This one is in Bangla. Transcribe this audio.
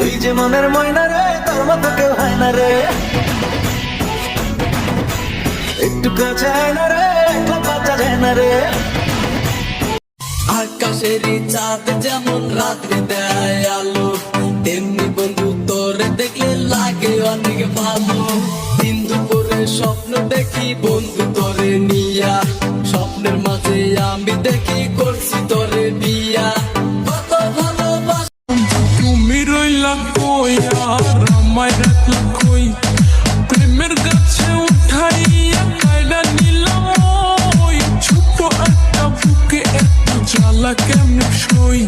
তুই যে মনের ময়না রে, তোর মতো কেউ হয় না রে। একটু কাছে আয় না রে, একলা বাঁচা যায় না রে। আকাশেরই চাঁদ যেমন রাত্রে দেয় আলো, তেমনি বন্ধু তোরে দেখলে লাগে অনেক ভালো। দিন দুপুরে স্বপ্ন দেখি বন্ধু তোরে নিয়া, স্বপ্নের মাঝে আমি দেখি করছি তোরে বিয়া। কত ভালোবাসা তুমি রইলা কই আর আমায় রাখলা কই, প্রেমের গাছে উঠাইয়া কাইডা নিলাম ওই ছোট একটা বুকে এত জ্বালা কেমনে সই।